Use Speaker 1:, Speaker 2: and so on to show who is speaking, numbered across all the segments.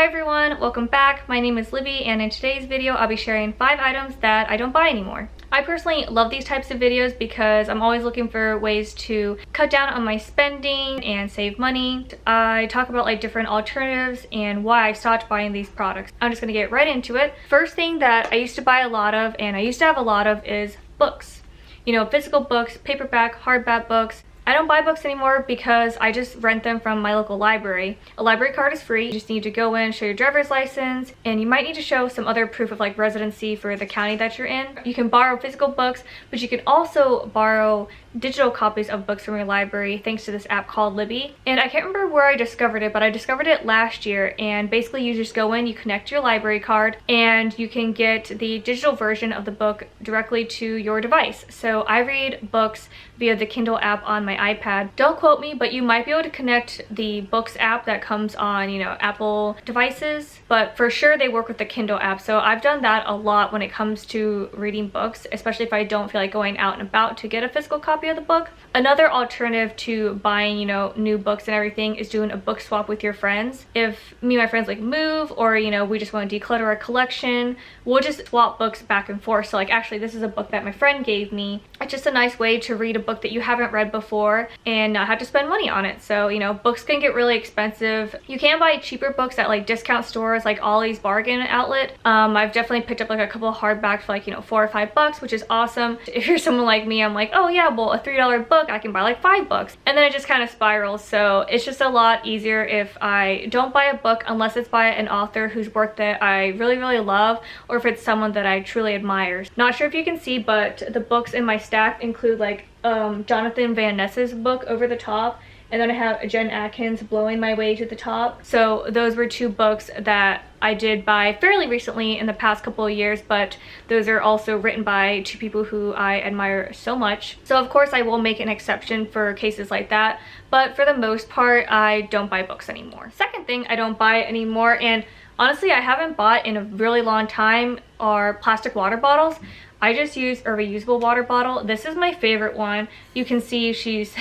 Speaker 1: Hi everyone, welcome back. My name is Libby and in today's video I'll be sharing 5 items that I don't buy anymore. I personally love these types of videos because I'm always looking for ways to cut down on my spending and save money. I talk about like different alternatives and why I stopped buying these products. I'm just gonna get right into it. First thing that I used to buy a lot of and I used to have a lot of is books. You know, physical books, paperback, hardback books. I don't buy books anymore because I just rent them from my local library. A library card is free. You just need to go in, show your driver's license, and you might need to show some other proof of like residency for the county that you're in. You can borrow physical books, but you can also borrow digital copies of books from your library thanks to this app called Libby. And I can't remember where I discovered it, but I discovered it last year. And basically you just go in, you connect your library card, and you can get the digital version of the book directly to your device. So I read books via the Kindle app on my iPad. Don't quote me, but you might be able to connect the books app that comes on, you know, Apple devices, but for sure they work with the Kindle app. So I've done that a lot when it comes to reading books, especially if I don't feel like going out and about to get a physical copy of the book. Another alternative to buying, you know, new books and everything is doing a book swap with your friends. If me and my friends like move, or you know, we just want to declutter our collection, we'll just swap books back and forth. So like, actually this is a book that my friend gave me. It's just a nice way to read a book that you haven't read before and not have to spend money on it. So, you know, books can get really expensive. You can buy cheaper books at like discount stores like Ollie's Bargain Outlet. I've definitely picked up like a couple of hardbacks for like, you know, $4 or $5, which is awesome. If you're someone like me, I'm like, oh yeah, well a $3 book I can buy like $5, and then it just kind of spirals. So it's just a lot easier if I don't buy a book unless it's by an author whose work that I really love, or if it's someone that I truly admire. Not sure if you can see, but the books in my stack include like Jonathan Van Ness's book Over the Top, and then I have Jen Atkins Blowing My Way to the Top. So those were 2 books that I did buy fairly recently in the past couple of years, but those are also written by 2 people who I admire so much. So of course I will make an exception for cases like that, but for the most part I don't buy books anymore. Second thing I don't buy anymore, and honestly I haven't bought in a really long time, are plastic water bottles. I just use a reusable water bottle. This is my favorite one. You can see she's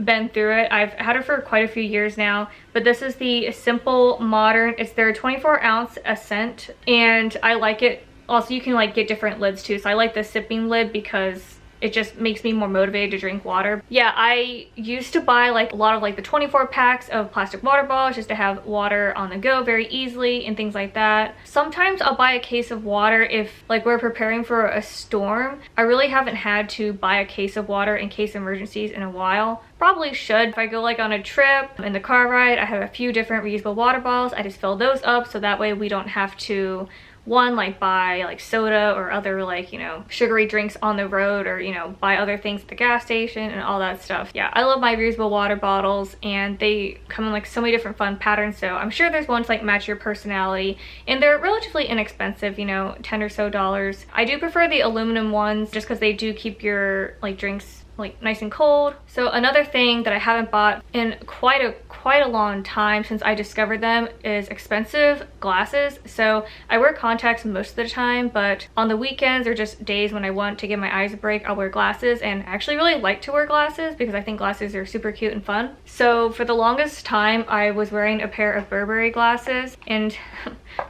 Speaker 1: been through it. I've had her for quite a few years now, but this is the Simple Modern. It's their 24-ounce sept, and I like it. Also, you can like get different lids too. So I like the sipping lid because it just makes me more motivated to drink water. Yeah, I used to buy like a lot of like the 24 packs of plastic water bottles just to have water on the go very easily and things like that. Sometimes I'll buy a case of water if like we're preparing for a storm. I really haven't had to buy a case of water in case emergencies in a while. Probably should. If I go like on a trip, in the car ride, I have a few different reusable water bottles. I just fill those up so that way we don't have to like buy like soda or other like, you know, sugary drinks on the road, or you know, buy other things at the gas station and all that stuff. Yeah, I love my reusable water bottles, and they come in like so many different fun patterns, so I'm sure there's ones like match your personality, and they're relatively inexpensive, you know, $10 or so. I do prefer the aluminum ones just because they do keep your like drinks like nice and cold. So another thing that I haven't bought in quite a long time since I discovered them is expensive glasses. So I wear contacts most of the time, but on the weekends or just days when I want to give my eyes a break, I'll wear glasses, and I actually really like to wear glasses because I think glasses are super cute and fun. So for the longest time I was wearing a pair of Burberry glasses, and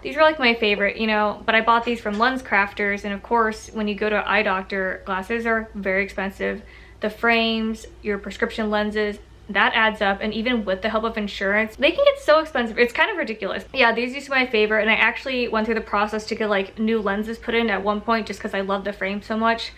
Speaker 1: these were like my favorite, you know, but I bought these from Lens Crafters, and of course when you go to an eye doctor, glasses are very expensive. The frames, your prescription lenses, that adds up, and even with the help of insurance, they can get so expensive. It's kind of ridiculous. Yeah, these used to be my favorite, and I actually went through the process to get like new lenses put in at one point just because I love the frame so much.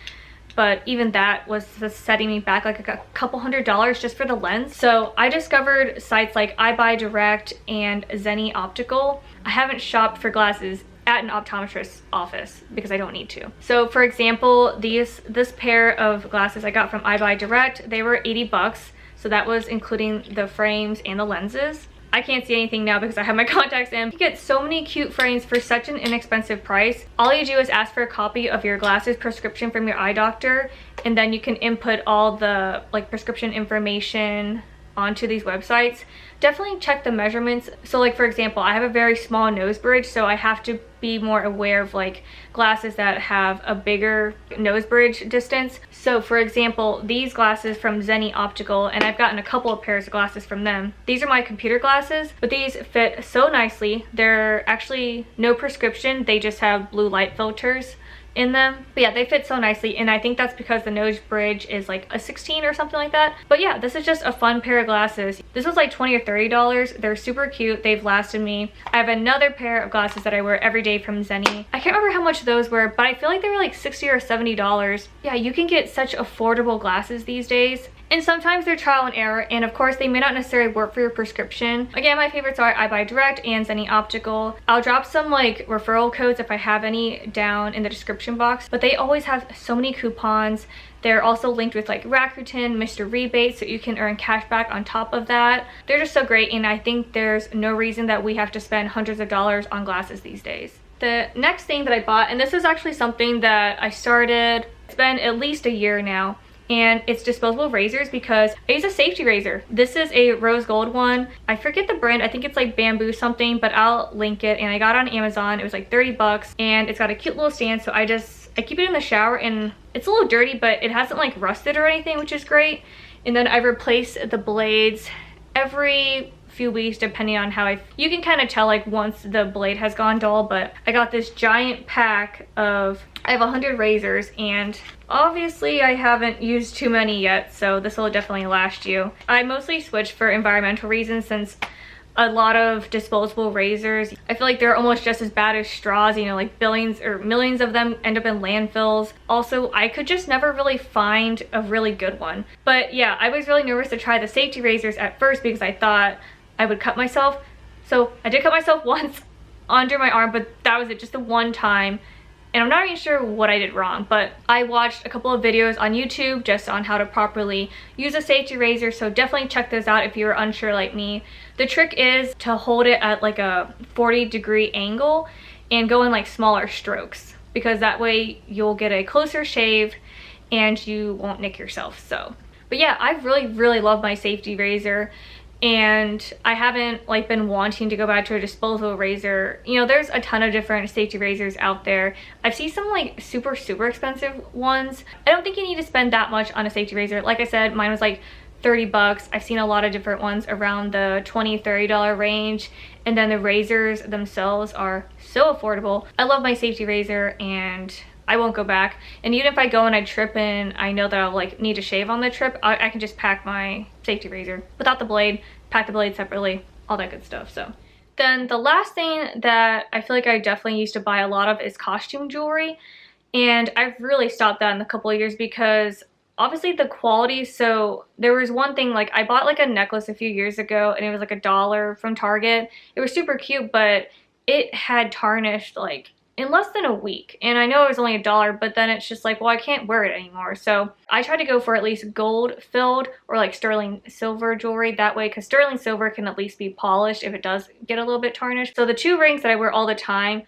Speaker 1: But even that was just setting me back like a couple $100 just for the lens. So I discovered sites like iBuyDirect and Zenni Optical. I haven't shopped for glasses at an optometrist's office because I don't need to. So for example, this pair of glasses I got from iBuyDirect, they were $80. So that was including the frames and the lenses. I can't see anything now because I have my contacts in. You get so many cute frames for such an inexpensive price. All you do is ask for a copy of your glasses prescription from your eye doctor, and then you can input all the like prescription information, onto these websites, definitely check the measurements. So like for example, I have a very small nose bridge, so I have to be more aware of like glasses that have a bigger nose bridge distance. So for example, these glasses from Zenni Optical, and I've gotten a couple of pairs of glasses from them. These are my computer glasses, but these fit so nicely. They're actually no prescription, they just have blue light filters in them. But yeah, they fit so nicely, and I think that's because the nose bridge is like a 16 or something like that. But yeah, this is just a fun pair of glasses. This was like $20 or $30. They're super cute. They've lasted me. I have another pair of glasses that I wear every day from Zenni. I can't remember how much those were, but I feel like they were like $60 or $70. Yeah, you can get such affordable glasses these days. And sometimes they're trial and error, and of course they may not necessarily work for your prescription. Again, my favorites are I Buy Direct and Zenni Optical. I'll drop some like referral codes if I have any down in the description box, but they always have so many coupons. They're also linked with like Rakuten, MrRebates, so you can earn cash back on top of that. They're just so great, and I think there's no reason that we have to spend hundreds of dollars on glasses these days. The next thing that I bought, and this is actually something that I started, it's been at least a year now, and it's disposable razors because I use a safety razor. This is a rose gold one. I forget the brand, I think it's like bamboo something, but I'll link it. And I got it on Amazon. It was like 30 bucks, and it's got a cute little stand, so I keep it in the shower, and it's a little dirty, but it hasn't like rusted or anything, which is great. And then I replace the blades every few weeks depending on how you can kind of tell like once the blade has gone dull. But I got this giant pack of, I have 100 razors, and obviously I haven't used too many yet, so this will definitely last you. I mostly switched for environmental reasons, since a lot of disposable razors, I feel like they're almost just as bad as straws, you know, like billions or millions of them end up in landfills. Also, I could just never really find a really good one. But yeah, I was really nervous to try the safety razors at first because I thought I would cut myself. So I did cut myself once under my arm, but that was it, just the one time. And I'm not even sure what I did wrong, but I watched a couple of videos on YouTube just on how to properly use a safety razor, so definitely check those out if you're unsure like me. The trick is to hold it at like a 40-degree angle and go in like smaller strokes, because that way you'll get a closer shave and you won't nick yourself. So, but yeah, I've really loved my safety razor, and I haven't like been wanting to go back to a disposable razor. You know, there's a ton of different safety razors out there. I've seen some like super expensive ones. I don't think you need to spend that much on a safety razor. Like I said, mine was like 30 bucks. I've seen a lot of different ones around the $20-$30 range, and then the razors themselves are so affordable. I love my safety razor, and I won't go back. And even if I go and I trip and I know that I'll like need to shave on the trip, I can just pack my safety razor without the blade, pack the blade separately, all that good stuff. So then the last thing that I feel like I definitely used to buy a lot of is costume jewelry, and I've really stopped that in a couple of years because obviously the quality. So there was one thing, like I bought like a necklace a few years ago, and it was like $1 from Target. It was super cute, but it had tarnished like in less than a week, and I know it was only $1, but then it's just like, well, I can't wear it anymore. So I try to go for at least gold filled or like sterling silver jewelry, that way, because sterling silver can at least be polished if it does get a little bit tarnished. So the two rings that I wear all the time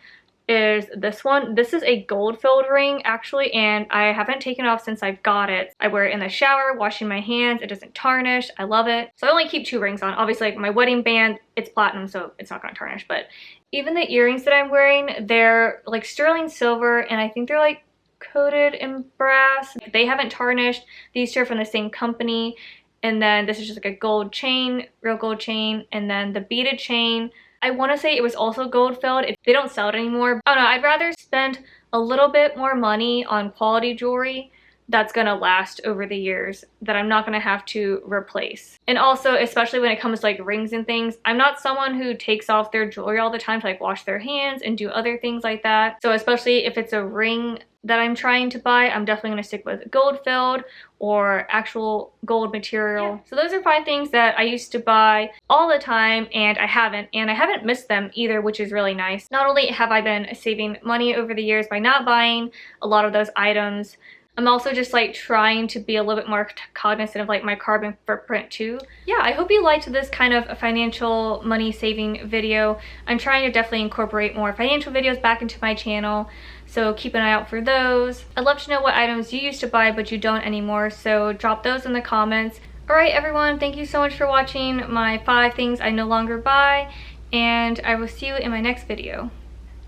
Speaker 1: is this one. This is a gold filled ring actually, and I haven't taken it off since I've got it. I wear it in the shower, washing my hands. It doesn't tarnish. I love it. So I only keep 2 rings on. Obviously, like my wedding band, it's platinum, so it's not gonna tarnish. But even the earrings that I'm wearing, they're like sterling silver, and I think they're like coated in brass. They haven't tarnished. These 2 are from the same company. And then this is just like a gold chain, real gold chain, and then the beaded chain, I want to say it was also gold filled. They don't sell it anymore. I don't know, I'd rather spend a little bit more money on quality jewelry that's gonna last over the years, that I'm not gonna have to replace. And also, especially when it comes to like rings and things, I'm not someone who takes off their jewelry all the time to like wash their hands and do other things like that. So especially if it's a ring that I'm trying to buy, I'm definitely gonna stick with gold filled or actual gold material. Yeah. So those are 5 things that I used to buy all the time, and I haven't missed them either, which is really nice. Not only have I been saving money over the years by not buying a lot of those items, I'm also just like trying to be a little bit more cognizant of like my carbon footprint too. Yeah, I hope you liked this kind of financial money saving video. I'm trying to definitely incorporate more financial videos back into my channel, so keep an eye out for those. I'd love to know what items you used to buy but you don't anymore, so drop those in the comments. Alright everyone, thank you so much for watching my 5 things I no longer buy, and I will see you in my next video.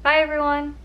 Speaker 1: Bye everyone!